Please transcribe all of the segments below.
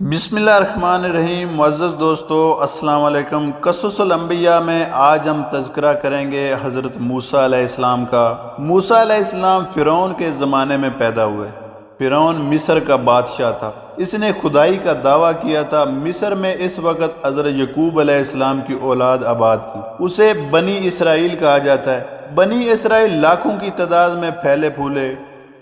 بسم اللہ الرحمن الرحیم۔ معزز دوستو، السلام علیکم۔ قصص الانبیاء میں آج ہم تذکرہ کریں گے حضرت موسیٰ علیہ السلام کا۔ موسیٰ علیہ السلام فرعون کے زمانے میں پیدا ہوئے۔ فرعون مصر کا بادشاہ تھا۔ اس نے خدائی کا دعویٰ کیا تھا۔ مصر میں اس وقت حضرت یعقوب علیہ السلام کی اولاد آباد تھی۔ اسے بنی اسرائیل کہا جاتا ہے۔ بنی اسرائیل لاکھوں کی تعداد میں پھیلے پھولے۔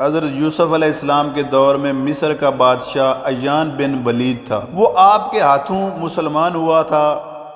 حضرت یوسف علیہ السلام کے دور میں مصر کا بادشاہ عیان بن ولید تھا۔ وہ آپ کے ہاتھوں مسلمان ہوا تھا۔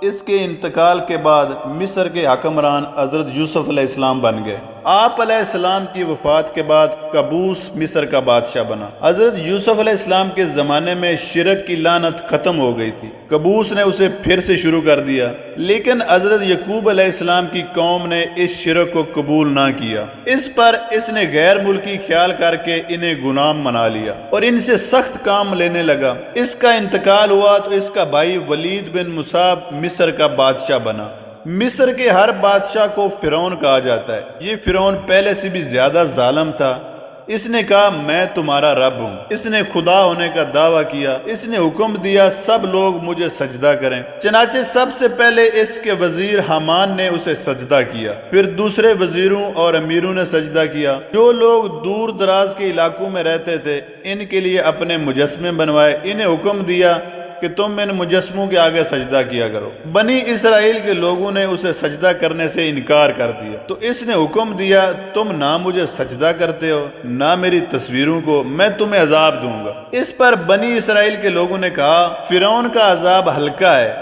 اس کے انتقال کے بعد مصر کے حکمران حضرت یوسف علیہ السلام بن گئے۔ آپ علیہ السلام کی وفات کے بعد قبوس مصر کا بادشاہ بنا۔ حضرت یوسف علیہ السلام کے زمانے میں شرک کی لعنت ختم ہو گئی تھی۔ قبوس نے اسے پھر سے شروع کر دیا، لیکن حضرت یعقوب علیہ السلام کی قوم نے اس شرک کو قبول نہ کیا۔ اس پر اس نے غیر ملکی خیال کر کے انہیں غلام بنا لیا اور ان سے سخت کام لینے لگا۔ اس کا انتقال ہوا تو اس کا بھائی ولید بن مصعب مصر کا بادشاہ بنا۔ مصر کے ہر بادشاہ کو فرعون کہا جاتا ہے۔ یہ فرعون پہلے سے بھی زیادہ ظالم تھا۔ اس نے کہا میں تمہارا رب ہوں۔ اس نے خدا ہونے کا دعویٰ کیا۔ اس نے حکم دیا سب لوگ مجھے سجدہ کریں۔ چنانچہ سب سے پہلے اس کے وزیر حامان نے اسے سجدہ کیا، پھر دوسرے وزیروں اور امیروں نے سجدہ کیا۔ جو لوگ دور دراز کے علاقوں میں رہتے تھے ان کے لیے اپنے مجسمے بنوائے۔ انہیں حکم دیا کہ تم ان مجسموں کے آگے سجدہ کیا کرو۔ بنی اسرائیل کے لوگوں نے اسے سجدہ کرنے سے انکار کر دیا تو اس نے حکم دیا تم نہ مجھے سجدہ کرتے ہو نہ میری تصویروں کو، میں تمہیں عذاب دوں گا۔ اس پر بنی اسرائیل کے لوگوں نے کہا فرعون کا عذاب ہلکا ہے،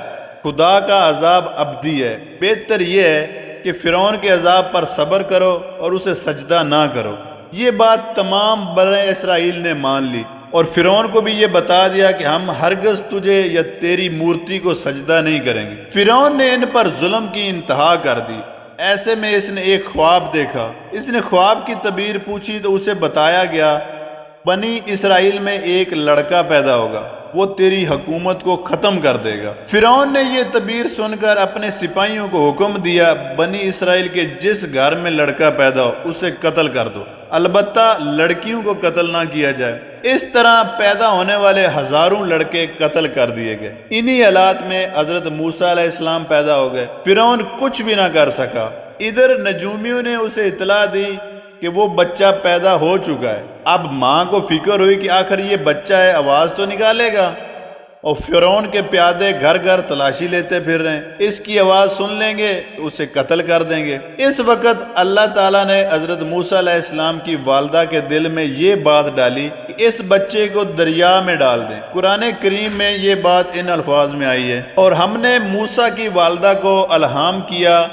خدا کا عذاب ابدی ہے۔ بہتر یہ ہے کہ فرعون کے عذاب پر صبر کرو اور اسے سجدہ نہ کرو۔ یہ بات تمام بنی اسرائیل نے مان لی اور فرعون کو بھی یہ بتا دیا کہ ہم ہرگز تجھے یا تیری مورتی کو سجدہ نہیں کریں گے۔ فرعون نے ان پر ظلم کی انتہا کر دی۔ ایسے میں اس نے ایک خواب دیکھا۔ اس نے خواب کی تعبیر پوچھی تو اسے بتایا گیا بنی اسرائیل میں ایک لڑکا پیدا ہوگا، وہ تیری حکومت کو ختم کر دے گا۔ فرعون نے یہ تعبیر سن کر اپنے سپاہیوں کو حکم دیا بنی اسرائیل کے جس گھر میں لڑکا پیدا ہو اسے قتل کر دو، البتہ لڑکیوں کو قتل نہ کیا جائے۔ اس طرح پیدا ہونے والے ہزاروں لڑکے قتل کر دیے گئے۔ انہی حالات میں حضرت موسیٰ علیہ السلام پیدا ہو گئے۔ فرعون کچھ بھی نہ کر سکا۔ ادھر نجومیوں نے اسے اطلاع دی کہ وہ بچہ پیدا ہو چکا ہے۔ اب ماں کو فکر ہوئی کہ آخر یہ بچہ ہے، آواز تو نکالے گا، اور فرعون کے پیادے گھر گھر تلاشی لیتے پھر رہے ہیں، اس کی آواز سن لیں گے تو اسے قتل کر دیں گے۔ اس وقت اللہ تعالیٰ نے حضرت موسیٰ علیہ السلام کی والدہ کے دل میں یہ بات ڈالی کہ اس بچے کو دریا میں ڈال دیں۔ قرآن کریم میں یہ بات ان الفاظ میں آئی ہے، اور ہم نے موسیٰ کی والدہ کو الہام کیا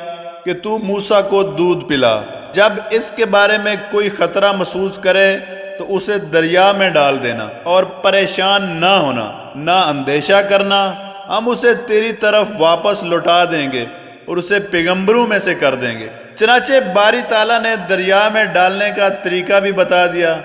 کہ تو موسیٰ کو دودھ پلا، جب اس کے بارے میں کوئی خطرہ محسوس کرے تو اسے دریا میں ڈال دینا اور پریشان نہ ہونا، نہ اندیشہ کرنا، ہم اسے تیری طرف واپس لوٹا دیں گے اور اسے پیغمبروں میں سے کر دیں گے۔ چنانچہ باری تعالیٰ نے دریا میں ڈالنے کا طریقہ بھی بتا دیا۔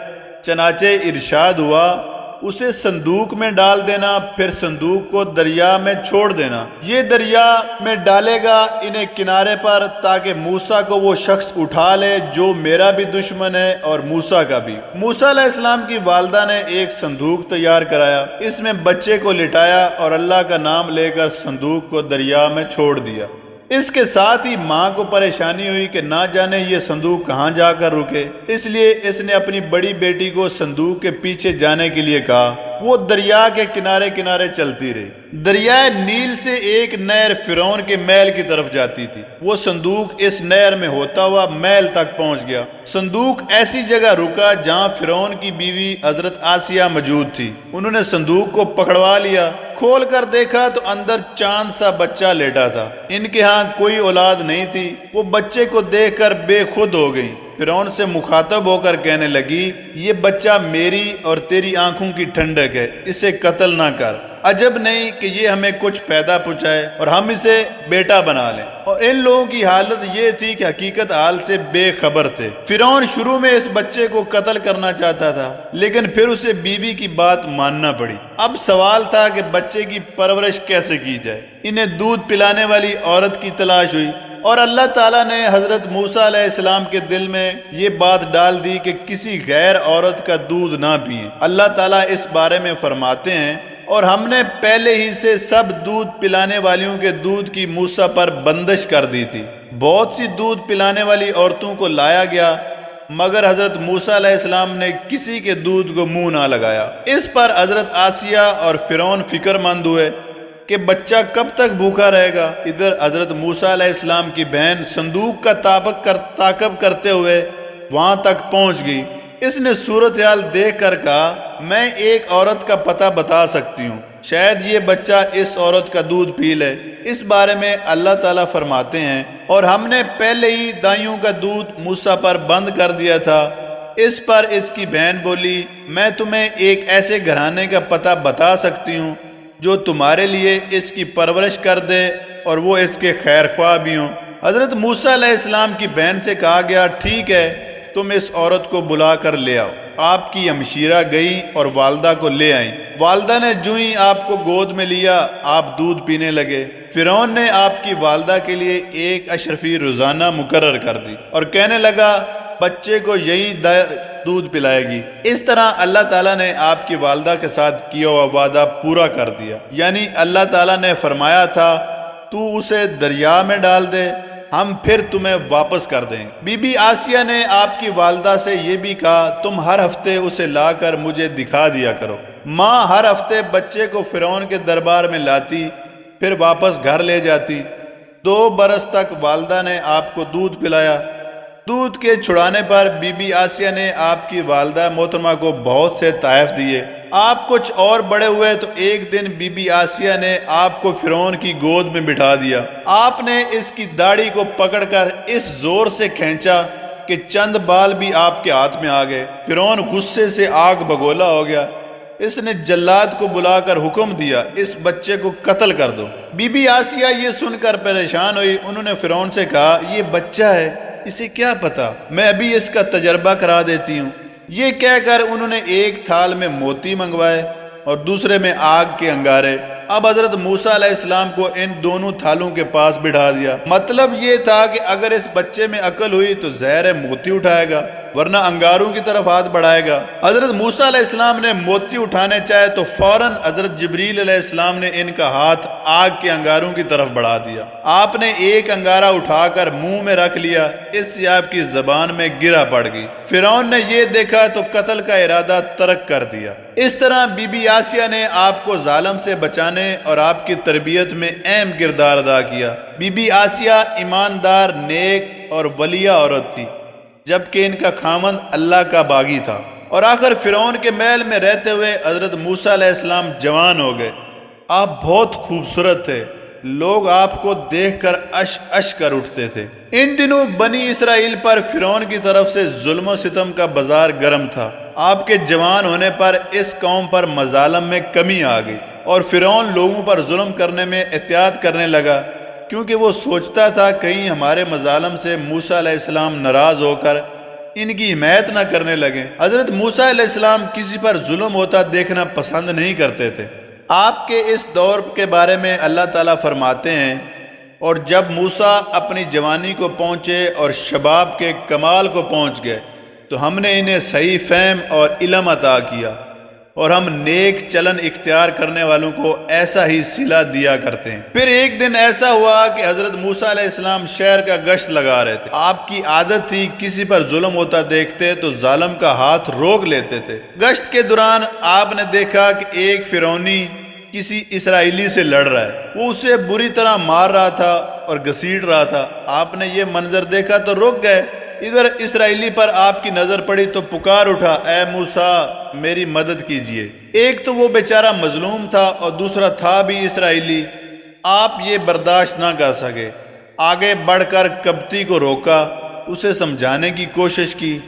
چنانچہ ارشاد ہوا اسے صندوق میں ڈال دینا، پھر صندوق کو دریا میں چھوڑ دینا، یہ دریا میں ڈالے گا انہیں کنارے پر، تاکہ موسیٰ کو وہ شخص اٹھا لے جو میرا بھی دشمن ہے اور موسیٰ کا بھی۔ موسیٰ علیہ السلام کی والدہ نے ایک صندوق تیار کرایا، اس میں بچے کو لٹایا اور اللہ کا نام لے کر صندوق کو دریا میں چھوڑ دیا۔ اس کے ساتھ ہی ماں کو پریشانی ہوئی کہ نہ جانے یہ صندوق کہاں جا کر رکے، اس لیے اس نے اپنی بڑی بیٹی کو صندوق کے پیچھے جانے کے لیے کہا۔ وہ دریا کے کنارے کنارے چلتی رہی۔ دریائے نیل سے ایک نہر فرعون کے محل کی طرف جاتی تھی۔ وہ صندوق اس نہر میں ہوتا ہوا محل تک پہنچ گیا۔ صندوق ایسی جگہ رکا جہاں فرعون کی بیوی حضرت آسیہ موجود تھی۔ انہوں نے صندوق کو پکڑوا لیا، کھول کر دیکھا تو اندر چاند سا بچہ لیٹا تھا۔ ان کے ہاں کوئی اولاد نہیں تھی۔ وہ بچے کو دیکھ کر بے خود ہو گئی۔ فرعون سے مخاطب ہو کر کہنے لگی یہ بچہ میری اور تیری آنکھوں کی ٹھنڈک ہے، اسے قتل نہ کر۔ عجب نہیں کہ یہ ہمیں کچھ فائدہ پہنچائے اور ہم اسے بیٹا بنا لیں۔ اور ان لوگوں کی حالت یہ تھی کہ حقیقت حال سے بے خبر تھے۔ فرعون شروع میں اس بچے کو قتل کرنا چاہتا تھا، لیکن پھر اسے بیوی کی بات ماننا پڑی۔ اب سوال تھا کہ بچے کی پرورش کیسے کی جائے۔ انہیں دودھ پلانے والی عورت کی تلاش ہوئی، اور اللہ تعالیٰ نے حضرت موسیٰ علیہ السلام کے دل میں یہ بات ڈال دی کہ کسی غیر عورت کا دودھ نہ پئیں۔ اللہ تعالیٰ اس بارے میں فرماتے ہیں اور ہم نے پہلے ہی سے سب دودھ پلانے والیوں کے دودھ کی موسیٰ پر بندش کر دی تھی۔ بہت سی دودھ پلانے والی عورتوں کو لایا گیا، مگر حضرت موسیٰ علیہ السلام نے کسی کے دودھ کو منہ نہ لگایا۔ اس پر حضرت آسیہ اور فرعون فکر مند ہوئے کہ بچہ کب تک بھوکا رہے گا۔ ادھر حضرت موسیٰ علیہ السلام کی بہن صندوق کا تعاقب کرتے ہوئے وہاں تک پہنچ گئی۔ اس نے صورتحال دیکھ کر کہا، میں ایک عورت کا پتہ بتا سکتی ہوں، شاید یہ بچہ اس عورت کا دودھ پی لے۔ اس بارے میں اللہ تعالیٰ فرماتے ہیں، اور ہم نے پہلے ہی دائیوں کا دودھ موسیٰ پر بند کر دیا تھا۔ اس پر اس کی بہن بولی، میں تمہیں ایک ایسے گھرانے کا پتہ بتا سکتی ہوں جو تمہارے لیے اس کی پرورش کر دے اور وہ اس کے خیر خواہ بھی ہوں۔ حضرت موسیٰ علیہ السلام کی بہن سے کہا گیا، ٹھیک ہے، تم اس عورت کو بلا کر لے آؤ۔ آپ کی ہمشیرہ گئی اور والدہ کو لے آئیں۔ والدہ نے جو ہی آپ کو گود میں لیا، آپ دودھ پینے لگے۔ فرعون نے آپ کی والدہ کے لیے ایک اشرفی روزانہ مقرر کر دی اور کہنے لگا، بچے کو یہی دودھ پلائے گی۔ اس طرح اللہ تعالیٰ نے آپ کی والدہ کے ساتھ کیا ہوا وعدہ پورا کر دیا، یعنی اللہ تعالیٰ نے فرمایا تھا، تو اسے دریا میں ڈال دے، ہم پھر تمہیں واپس کر دیں گے۔ بی بی آسیہ نے آپ کی والدہ سے یہ بھی کہا، تم ہر ہفتے اسے لا کر مجھے دکھا دیا کرو۔ ماں ہر ہفتے بچے کو فرعون کے دربار میں لاتی، پھر واپس گھر لے جاتی۔ 2 برس تک والدہ نے آپ کو دودھ پلایا۔ دودھ کے چھڑانے پر بی بی آسیہ نے آپ کی والدہ محترمہ کو بہت سے تحائف دیے۔ آپ کچھ اور بڑے ہوئے تو ایک دن بی بی آسیہ نے آپ کو فرعون کی گود میں بٹھا دیا۔ آپ نے اس کی داڑھی کو پکڑ کر اس زور سے کھینچا کہ چند بال بھی آپ کے ہاتھ میں آ گئے۔ فرعون غصے سے آگ بگولا ہو گیا۔ اس نے جلاد کو بلا کر حکم دیا، اس بچے کو قتل کر دو۔ بی بی آسیہ یہ سن کر پریشان ہوئی۔ انہوں نے فرعون سے کہا، یہ بچہ ہے، اسے کیا پتا، میں ابھی اس کا تجربہ کرا دیتی ہوں۔ یہ کہہ کر انہوں نے ایک تھال میں موتی منگوائے اور دوسرے میں آگ کے انگارے۔ اب حضرت موسیٰ علیہ السلام کو ان دونوں تھالوں کے پاس بٹھا دیا۔ مطلب یہ تھا کہ اگر اس بچے میں عقل ہوئی تو زہر موتی اٹھائے گا، ورنہ انگاروں کی طرف ہاتھ بڑھائے گا۔ حضرت موسیٰ علیہ السلام نے موتی اٹھانے چاہے تو فوراً حضرت جبریل علیہ السلام نے ان کا ہاتھ آگ کے انگاروں کی طرف بڑھا دیا۔ آپ نے ایک انگارہ اٹھا کر منہ میں رکھ لیا، اس سے آپ کی زبان میں گرا پڑ گئی۔ فرعون نے یہ دیکھا تو قتل کا ارادہ ترک کر دیا۔ اس طرح بی بی آسیہ نے آپ کو ظالم سے بچانے اور آپ کی تربیت میں اہم کردار ادا کیا۔ بی بی آسیہ ایماندار، نیک اور ولیہ عورت تھی، جبکہ ان کا خاوند اللہ کا باغی تھا۔ اور آخر فرعون کے محل میں رہتے ہوئے حضرت موسیٰ علیہ السلام جوان ہو گئے۔ آپ بہت خوبصورت تھے، لوگ آپ کو دیکھ کر اش کر اٹھتے تھے۔ ان دنوں بنی اسرائیل پر فرعون کی طرف سے ظلم و ستم کا بازار گرم تھا۔ آپ کے جوان ہونے پر اس قوم پر مظالم میں کمی آ گئی اور فرعون لوگوں پر ظلم کرنے میں احتیاط کرنے لگا، کیونکہ وہ سوچتا تھا کہیں ہمارے مظالم سے موسیٰ علیہ السلام ناراض ہو کر ان کی حمایت نہ کرنے لگیں۔ حضرت موسیٰ علیہ السلام کسی پر ظلم ہوتا دیکھنا پسند نہیں کرتے تھے۔ آپ کے اس دور کے بارے میں اللہ تعالیٰ فرماتے ہیں، اور جب موسیٰ اپنی جوانی کو پہنچے اور شباب کے کمال کو پہنچ گئے تو ہم نے انہیں صحیح فہم اور علم عطا کیا، اور ہم نیک چلن اختیار کرنے والوں کو ایسا ہی صلہ دیا کرتے ہیں۔ پھر ایک دن ایسا ہوا کہ حضرت موسیٰ علیہ السلام شہر کا گشت لگا رہے تھے۔ آپ کی عادت تھی کسی پر ظلم ہوتا دیکھتے تو ظالم کا ہاتھ روک لیتے تھے۔ گشت کے دوران آپ نے دیکھا کہ ایک فرعونی کسی اسرائیلی سے لڑ رہا ہے، وہ اسے بری طرح مار رہا تھا اور گھسیٹ رہا تھا۔ آپ نے یہ منظر دیکھا تو رک گئے۔ ادھر اسرائیلی پر آپ کی نظر پڑی تو پکار اٹھا، اے موسیٰ میری مدد کیجئے۔ ایک تو وہ بیچارہ مظلوم تھا اور دوسرا تھا بھی اسرائیلی۔ آپ یہ برداشت نہ کر سکے، آگے بڑھ کر قبطی کو روکا، اسے سمجھانے کی کوشش کی۔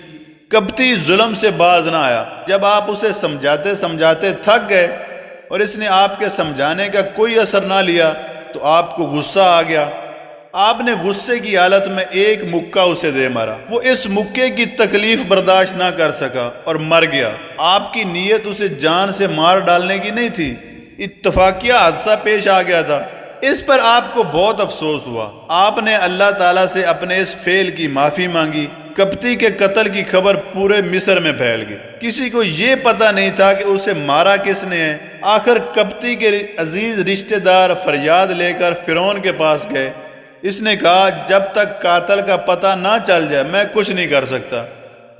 قبطی ظلم سے باز نہ آیا۔ جب آپ اسے سمجھاتے سمجھاتے تھک گئے اور اس نے آپ کے سمجھانے کا کوئی اثر نہ لیا تو آپ کو غصہ آ گیا۔ آپ نے غصے کی حالت میں ایک مکہ اسے دے مارا۔ وہ اس مکے کی تکلیف برداشت نہ کر سکا اور مر گیا۔ آپ کی نیت اسے جان سے مار ڈالنے کی نہیں تھی، اتفاقیہ حادثہ پیش آ گیا تھا۔ اس پر آپ کو بہت افسوس ہوا۔ آپ نے اللہ تعالیٰ سے اپنے اس فعل کی معافی مانگی کپتی کے قتل کی خبر پورے مصر میں پھیل گئی۔ کسی کو یہ پتہ نہیں تھا کہ اسے مارا کس نے ہے۔ آخر کپتی کے عزیز رشتہ دار فریاد لے کر فرعون کے پاس گئے۔ اس نے کہا جب تک قاتل کا پتہ نہ چل جائے میں کچھ نہیں کر سکتا،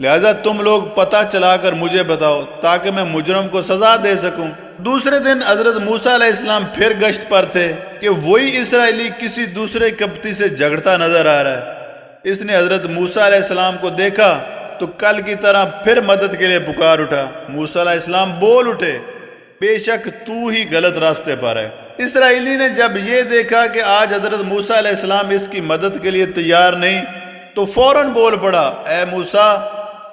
لہذا تم لوگ پتہ چلا کر مجھے بتاؤ تاکہ میں مجرم کو سزا دے سکوں۔ دوسرے دن حضرت موسیٰ علیہ السلام پھر گشت پر تھے کہ وہی اسرائیلی کسی دوسرے کپتی سے جھگڑتا نظر آ رہا ہے۔ اس نے حضرت موسیٰ علیہ السلام کو دیکھا تو کل کی طرح پھر مدد کے لیے پکار اٹھا۔ موسیٰ علیہ السلام بول اٹھے بے شک تو ہی غلط راستے پر ہے۔ اسرائیلی نے جب یہ دیکھا کہ آج حضرت موسیٰ علیہ السلام اس کی مدد کے لیے تیار نہیں تو فوراً بول پڑا، اے موسیٰ،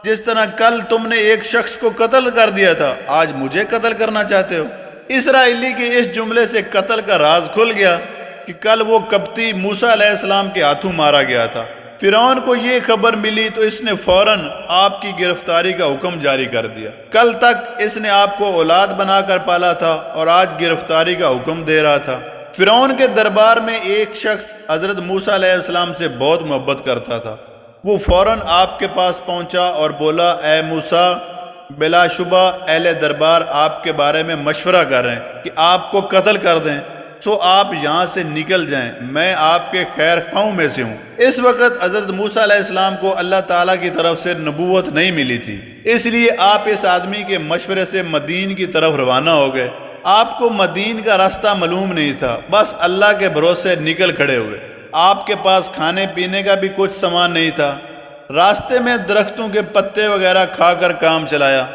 جس طرح کل تم نے ایک شخص کو قتل کر دیا تھا آج مجھے قتل کرنا چاہتے ہو۔ اسرائیلی کے اس جملے سے قتل کا راز کھل گیا کہ کل وہ کپتی موسیٰ علیہ السلام کے ہاتھوں مارا گیا تھا۔ فرعون کو یہ خبر ملی تو اس نے فوراً آپ کی گرفتاری کا حکم جاری کر دیا۔ کل تک اس نے آپ کو اولاد بنا کر پالا تھا اور آج گرفتاری کا حکم دے رہا تھا۔ فرعون کے دربار میں ایک شخص حضرت موسیٰ علیہ السلام سے بہت محبت کرتا تھا۔ وہ فوراً آپ کے پاس پہنچا اور بولا، اے موسیٰ، بلا شبہ اہل دربار آپ کے بارے میں مشورہ کر رہے ہیں کہ آپ کو قتل کر دیں، سو آپ یہاں سے نکل جائیں، میں آپ کے خیر خواہوں میں سے ہوں۔ اس وقت حضرت موسیٰ علیہ السلام کو اللہ تعالیٰ کی طرف سے نبوت نہیں ملی تھی، اس لیے آپ اس آدمی کے مشورے سے مدین کی طرف روانہ ہو گئے۔ آپ کو مدین کا راستہ معلوم نہیں تھا، بس اللہ کے بھروسے نکل کھڑے ہوئے۔ آپ کے پاس کھانے پینے کا بھی کچھ سامان نہیں تھا۔ راستے میں درختوں کے پتے وغیرہ کھا کر کام چلایا۔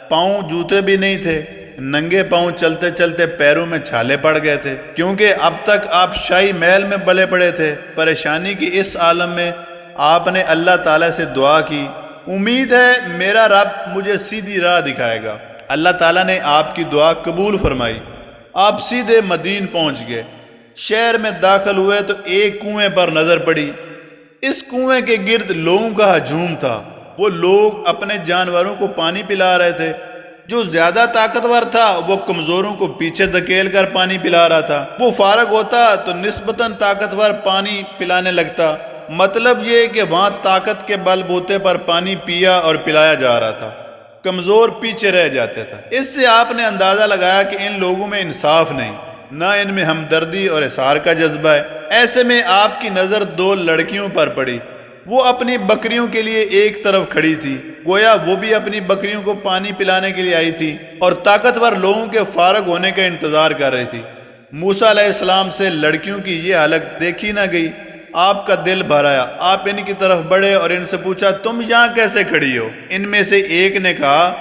پاؤں جوتے بھی نہیں تھے، ننگے پاؤں چلتے چلتے پیروں میں چھالے پڑ گئے تھے، کیونکہ اب تک آپ شاہی محل میں پلے پڑے تھے۔ پریشانی کی اس عالم میں آپ نے اللہ تعالیٰ سے دعا کی، امید ہے میرا رب مجھے سیدھی راہ دکھائے گا۔ اللہ تعالیٰ نے آپ کی دعا قبول فرمائی۔ آپ سیدھے مدین پہنچ گئے۔ شہر میں داخل ہوئے تو ایک کنویں پر نظر پڑی۔ اس کنویں کے گرد لوگوں کا ہجوم تھا۔ وہ لوگ اپنے جانوروں کو پانی پلا رہے تھے۔ جو زیادہ طاقتور تھا وہ کمزوروں کو پیچھے دھکیل کر پانی پلا رہا تھا۔ وہ فارغ ہوتا تو نسبتاً طاقتور پانی پلانے لگتا۔ مطلب یہ کہ وہاں طاقت کے بل بوتے پر پانی پیا اور پلایا جا رہا تھا، کمزور پیچھے رہ جاتے تھا۔ اس سے آپ نے اندازہ لگایا کہ ان لوگوں میں انصاف نہیں، نہ ان میں ہمدردی اور احسان کا جذبہ ہے۔ ایسے میں آپ کی نظر دو لڑکیوں پر پڑی۔ وہ اپنی بکریوں کے لیے ایک طرف کھڑی تھی، گویا وہ بھی اپنی بکریوں کو پانی پلانے کے لیے آئی تھی اور طاقتور لوگوں کے فارغ ہونے کا انتظار کر رہی تھی۔ موسیٰ علیہ السلام سے لڑکیوں کی یہ حالت دیکھی نہ گئی۔ آپ کا دل بھر آیا۔ آپ ان کی طرف بڑھے اور ان سے پوچھا، تم یہاں کیسے کھڑی ہو؟ ان میں سے ایک نے کہا،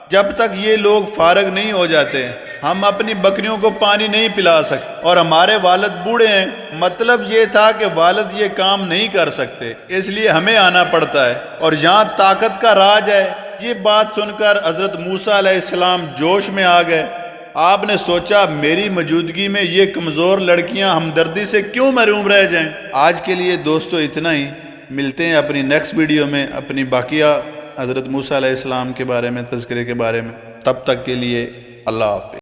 جب تک یہ لوگ فارغ نہیں ہو جاتے ہم اپنی بکریوں کو پانی نہیں پلا سکتے، اور ہمارے والد بوڑھے ہیں۔ مطلب یہ تھا کہ والد یہ کام نہیں کر سکتے، اس لیے ہمیں آنا پڑتا ہے، اور یہاں طاقت کا راج ہے۔ یہ بات سن کر حضرت موسیٰ علیہ السلام جوش میں آ گئے۔ آپ نے سوچا میری موجودگی میں یہ کمزور لڑکیاں ہمدردی سے کیوں محروم رہ جائیں۔ آج کے لیے دوستو اتنا ہی، ملتے ہیں اپنی نیکسٹ ویڈیو میں اپنی باقیہ حضرت موسیٰ علیہ السلام کے بارے میں، تذکرے کے بارے میں۔ تب تک کے لیے اللہ حافظ۔